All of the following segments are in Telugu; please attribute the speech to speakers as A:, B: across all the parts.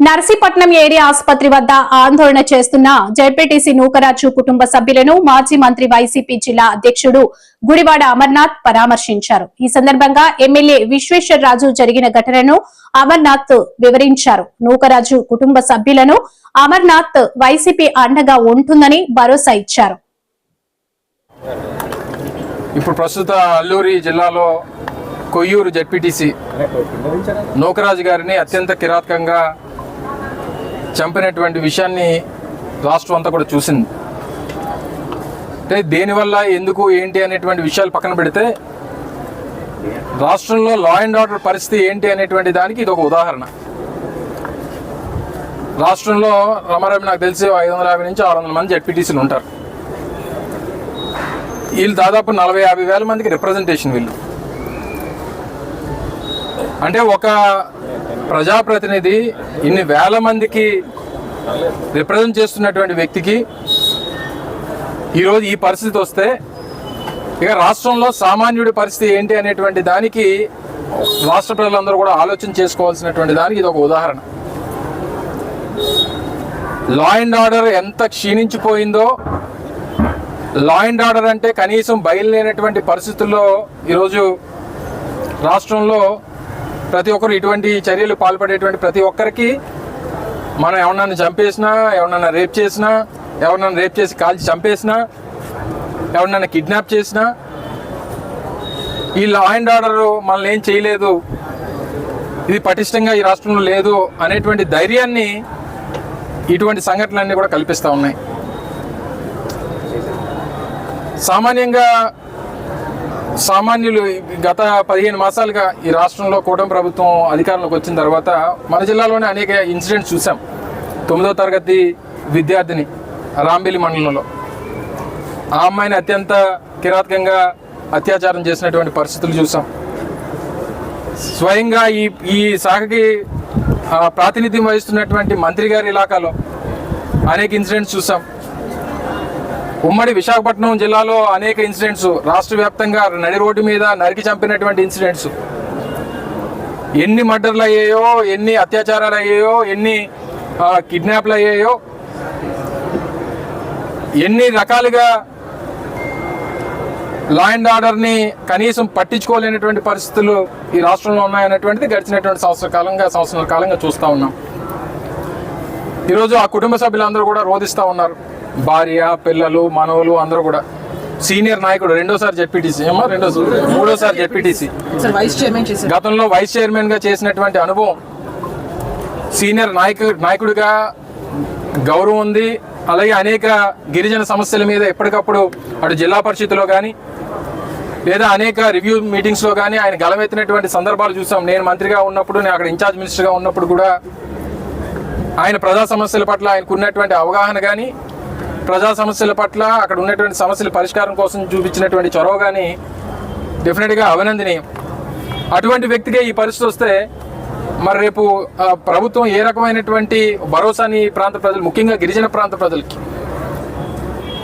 A: నర్సీపట్నం ఏరియా ఆసుపత్రి వద్ద ఆందోళన చేస్తున్న జెడ్పీటీసీ నూకరాజు కుటుంబ సభ్యులను మాజీ మంత్రి వైసీపీ జిల్లా అధ్యక్షుడు గుడివాడ అమర్నాథ్ పరామర్శించారు. ఈ సందర్భంగా ఎమ్మెల్యే విశ్వేశ్వరరాజు జరిగిన ఘటనను అమర్నాథ్ వివరించారు. నూకరాజు కుటుంబ సభ్యులను అమర్నాథ్ వైసీపీ అండగా ఉంటుందని భరోసా ఇచ్చారు.
B: ఇప్పుడు ప్రస్తుత అల్లూరి జిల్లాలో కొయ్యూరు జెడ్పీటీసీ నూకరాజు గారిని అత్యంత కిరాతకంగా చంపినటువంటి విషయాన్ని రాష్ట్రం అంతా కూడా చూసింది. అంటే దేనివల్ల ఎందుకు ఏంటి అనేటువంటి విషయాలు పక్కన పెడితే రాష్ట్రంలో లా అండ్ ఆర్డర్ పరిస్థితి ఏంటి అనేటువంటి దానికి ఇది ఒక ఉదాహరణ. రాష్ట్రంలో రమారమి నాకు తెలిసి 550 నుంచి 600 మంది జెడ్పీటీసీలు ఉంటారు. వీళ్ళు దాదాపు 40-50 వేల మందికి రిప్రజెంటేషన్. వీళ్ళు అంటే ఒక ప్రజాప్రతినిధి ఇన్ని వేల మందికి రిప్రజెంట్ చేస్తున్నటువంటి వ్యక్తికి ఈరోజు ఈ పరిస్థితి వస్తే ఇక రాష్ట్రంలో సామాన్యుడి పరిస్థితి ఏంటి అనేటువంటి దానికి రాష్ట్ర ప్రజలందరూ కూడా ఆలోచన చేసుకోవాల్సినటువంటి దానికి ఇది ఒక ఉదాహరణ. లా అండ్ ఆర్డర్ ఎంత క్షీణించిపోయిందో, లా అండ్ ఆర్డర్ అంటే కనీసం బయలుదేరినటువంటి పరిస్థితుల్లో ఈరోజు రాష్ట్రంలో ప్రతి ఒక్కరు ఇటువంటి చర్యలు పాల్పడేటువంటి ప్రతి ఒక్కరికి మనం ఎవరినైనా చంపేసినా, ఎవరినైనా రేప్ చేసినా, ఎవరినైనా రేప్ చేసి కాల్చి చంపేసినా, ఎవరినైనా కిడ్నాప్ చేసినా ఈ లా అండ్ ఆర్డర్ మనల్ని ఏం చేయలేదు, ఇది పటిష్టంగా ఈ రాష్ట్రంలో లేదు అనేటువంటి ధైర్యాన్ని ఇటువంటి సంఘటనలన్నీ కూడా కల్పిస్తూ ఉన్నాయి. సామాన్యులు గత 15 మాసాలుగా ఈ రాష్ట్రంలో కూటమి ప్రభుత్వం అధికారంలోకి వచ్చిన తర్వాత మన జిల్లాలోనే అనేక ఇన్సిడెంట్స్ చూసాం. 9వ తరగతి విద్యార్థిని రాంబిలి మండలంలో ఆ అమ్మాయిని అత్యంత కిరాతకంగా అత్యాచారం చేసినటువంటి పరిస్థితులు చూసాం. స్వయంగా ఈ శాఖకి ప్రాతినిధ్యం వహిస్తున్నటువంటి మంత్రి గారి ఇలాకాలో అనేక ఇన్సిడెంట్స్ చూసాం. ఉమ్మడి విశాఖపట్నం జిల్లాలో అనేక ఇన్సిడెంట్స్, రాష్ట్ర వ్యాప్తంగా నడి రోడ్డు మీద నరికి చంపినటువంటి ఇన్సిడెంట్స్, ఎన్ని మర్డర్లు అయ్యాయో, ఎన్ని అత్యాచారాలు అయ్యాయో, ఎన్ని కిడ్నాప్లు అయ్యాయో, ఎన్ని రకాలుగా లా అండ్ ఆర్డర్ని కనీసం పట్టించుకోలేనటువంటి పరిస్థితులు ఈ రాష్ట్రంలో ఉన్నాయనేటువంటిది గడిచినటువంటి సంవత్సరాల కాలంగా చూస్తూ ఉన్నాం. ఈరోజు ఆ కుటుంబ సభ్యులందరూ కూడా రోధిస్తూ ఉన్నారు. భార్య, పిల్లలు, మనవలు అందరూ కూడా. సీనియర్ నాయకుడు, మూడోసారి జెడ్పీటీసీ, గతంలో వైస్ చైర్మన్ గా చేసినటువంటి అనుభవం, సీనియర్ నాయకుడిగా గౌరవం ఉంది. అలాగే అనేక గిరిజన సమస్యల మీద ఎప్పటికప్పుడు అటు జిల్లా పరిషత్లో కానీ లేదా అనేక రివ్యూ మీటింగ్స్లో కానీ ఆయన గలమెత్తినటువంటి సందర్భాలు చూసాం. నేను మంత్రిగా ఉన్నప్పుడు, నేను అక్కడ ఇన్ఛార్జ్ మినిస్టర్గా ఉన్నప్పుడు కూడా ఆయన ప్రజా సమస్యల పట్ల ఆయనకు ఉన్నటువంటి అవగాహన కానీ, ప్రజా సమస్యల పట్ల అక్కడ ఉన్నటువంటి సమస్యల పరిష్కారం కోసం చూపించినటువంటి చొరవ కానీ డెఫినెట్గా అభినందనీయం. అటువంటి వ్యక్తిగా ఈ పరిస్థితి వస్తే మరి రేపు ప్రభుత్వం ఏ రకమైనటువంటి భరోసాని ప్రాంత ప్రజలు, ముఖ్యంగా గిరిజన ప్రాంత ప్రజలకి,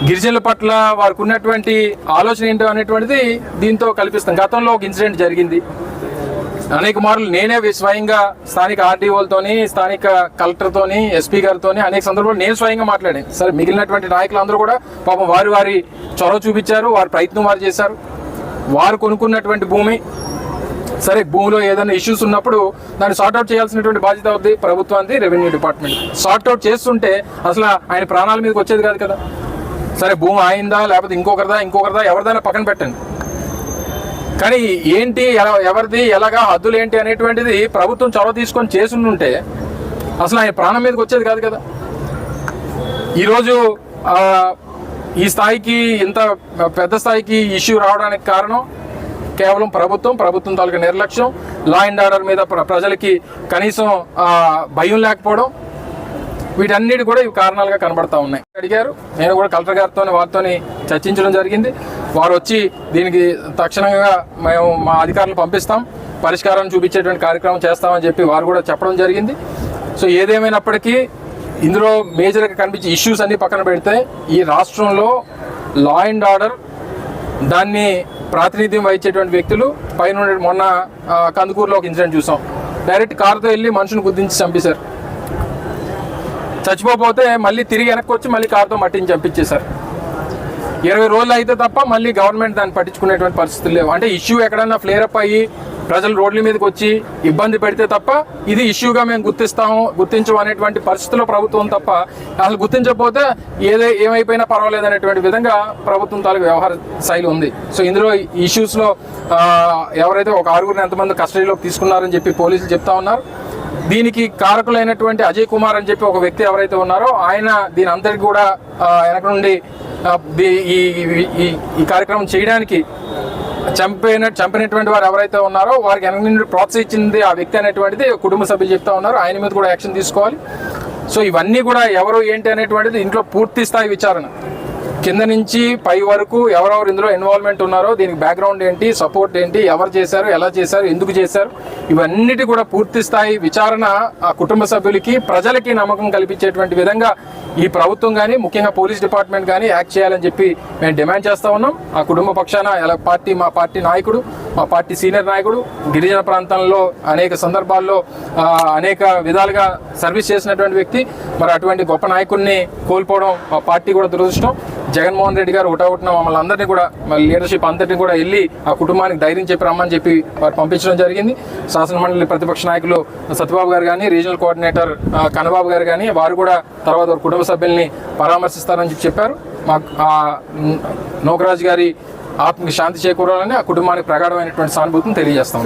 B: గిరిజనుల పట్ల వారికి ఉన్నటువంటి ఆలోచన ఏంటో అనేటువంటిది దీంతో కల్పిస్తాం. గతంలో ఒక ఇన్సిడెంట్ జరిగింది. అనేక మార్లు నేనే స్వయంగా స్థానిక ఆర్డీఓలతోని, స్థానిక కలెక్టర్తోని, ఎస్పీ గారితోని అనేక సందర్భాల్లో నేను స్వయంగా మాట్లాడాను. సరే, మిగిలినటువంటి నాయకులందరూ కూడా పాపం వారి చొరవ చూపించారు, వారి ప్రయత్నం వారు చేశారు. వారు కొనుక్కున్నటువంటి భూమి, సరే భూమిలో ఏదైనా ఇష్యూస్ ఉన్నప్పుడు దాన్ని సార్ట్అవుట్ చేయాల్సినటువంటి బాధ్యత అవుతుంది ప్రభుత్వానికి, రెవెన్యూ డిపార్ట్మెంట్. సార్ట్అవుట్ చేస్తుంటే అసలు ఆయన ప్రాణాల మీదకి వచ్చేది కాదు కదా. సరే, భూమి ఆయిందా లేకపోతే ఇంకొకరిదా ఎవరిదైనా పక్కన పెట్టండి, కానీ ఏంటి, ఎవరిది, ఎలాగా, హద్దులు ఏంటి అనేటువంటిది ప్రభుత్వం చొరవ తీసుకొని చేసుంటే అసలు ఆయన ప్రాణం మీదకి వచ్చేది కాదు కదా. ఈరోజు ఈ స్థాయికి, ఇంత పెద్ద స్థాయికి ఇష్యూ రావడానికి కారణం కేవలం ప్రభుత్వం తాలూకా నిర్లక్ష్యం, లా అండ్ ఆర్డర్ మీద ప్రజలకి కనీసం భయం లేకపోవడం, వీటన్నిటి కూడా ఇవి కారణాలుగా కనబడతా ఉన్నాయి. అడిగారు, నేను కూడా కలెక్టర్ గారితో వారితో చర్చించడం జరిగింది. వారు వచ్చి దీనికి తక్షణంగా మేము మా అధికారులను పంపిస్తాం, పరిష్కారం చూపించేటువంటి కార్యక్రమం చేస్తామని చెప్పి వారు కూడా చెప్పడం జరిగింది. సో ఏదేమైనప్పటికీ ఇందులో మేజర్గా కనిపించే ఇష్యూస్ అన్ని పక్కన పెడితే ఈ రాష్ట్రంలో లా అండ్ ఆర్డర్, దాన్ని ప్రాతినిధ్యం వహించేటువంటి వ్యక్తులు పైన మొన్న కందుకూరులో ఒక ఇన్సిడెంట్ చూసాం. డైరెక్ట్ కారుతో వెళ్ళి మనుషుని గుర్తించి చంపేశారు. చచ్చిపోతే మళ్ళీ తిరిగి వెనక్కి వచ్చి మళ్ళీ కారుతో మట్టిని చంపించేశారు. 20 రోజులు అయితే తప్ప మళ్ళీ గవర్నమెంట్ దాన్ని పట్టించుకునేటువంటి పరిస్థితులు లేవు. అంటే ఇష్యూ ఎక్కడన్నా ఫ్లేరప్ అయ్యి ప్రజలు రోడ్ల మీదకి వచ్చి ఇబ్బంది పెడితే తప్ప ఇది ఇష్యూగా మేము గుర్తించము అనేటువంటి పరిస్థితుల్లో ప్రభుత్వం తప్ప, అసలు గుర్తించకపోతే ఏమైపోయినా పర్వాలేదు అనేటువంటి విధంగా ప్రభుత్వం తాలూకు వ్యవహార శైలి ఉంది. సో ఇందులో ఇష్యూస్లో ఎవరైతే ఒక 6గురిని ఎంతమంది కస్టడీలోకి తీసుకున్నారని చెప్పి పోలీసులు చెప్తా ఉన్నారు. దీనికి కారకులైనటువంటి అజయ్ కుమార్ అని చెప్పి ఒక వ్యక్తి ఎవరైతే ఉన్నారో ఆయన దీని అంతటికి కూడా వెనక నుండి ఈ కార్యక్రమం చేయడానికి చంపినటువంటి వారు ఎవరైతే ఉన్నారో వారికి వెనక నుండి ప్రోత్సహించింది ఆ వ్యక్తి అనేటువంటిది కుటుంబ సభ్యులు చెప్తా ఉన్నారు. ఆయన మీద కూడా యాక్షన్ తీసుకోవాలి. సో ఇవన్నీ కూడా ఎవరు ఏంటి అనేటువంటిది ఇంట్లో పూర్తి స్థాయి విచారణ కింద నుంచి పై వరకు ఎవరెవరు ఇందులో ఇన్వాల్వ్మెంట్ ఉన్నారో, దీనికి బ్యాక్గ్రౌండ్ ఏంటి, సపోర్ట్ ఏంటి, ఎవరు చేశారు, ఎలా చేశారు, ఎందుకు చేశారు, ఇవన్నిటి కూడా పూర్తి స్థాయి విచారణ ఆ కుటుంబ సభ్యులకి ప్రజలకి నమ్మకం కల్పించేటువంటి విధంగా ఈ ప్రభుత్వం కానీ ముఖ్యంగా పోలీస్ డిపార్ట్మెంట్ కానీ యాక్ట్ చేయాలని చెప్పి మేము డిమాండ్ చేస్తూ ఉన్నాం. ఆ కుటుంబ పక్షాన మా పార్టీ నాయకుడు, మా పార్టీ సీనియర్ నాయకుడు, గిరిజన ప్రాంతాల్లో అనేక సందర్భాల్లో అనేక విధాలుగా సర్వీస్ చేసినటువంటి వ్యక్తి, మరి అటువంటి గొప్ప నాయకుడిని కోల్పోవడం మా పార్టీ కూడా దురదృష్టం. జగన్మోహన్ రెడ్డి గారు ఒకటొకటిన మమ్మల్ని అందరినీ కూడా లీడర్షిప్ అంతటిని కూడా వెళ్ళి ఆ కుటుంబానికి ధైర్యం చెప్పి రమ్మని చెప్పి వారు పంపించడం జరిగింది. శాసనమండలి ప్రతిపక్ష నాయకులు సత్యబాబు గారు కానీ, రీజనల్ కోఆర్డినేటర్ కన్నబాబు గారు కానీ వారు కూడా తర్వాత వారి కుటుంబ సభ్యుల్ని పరామర్శిస్తారని చెప్పారు. మాకు నోకరాజు గారి ఆత్మకి శాంతి చేకూరాలని ఆ కుటుంబానికి ప్రగాఢమైనటువంటి సానుభూతిని తెలియజేస్తాం.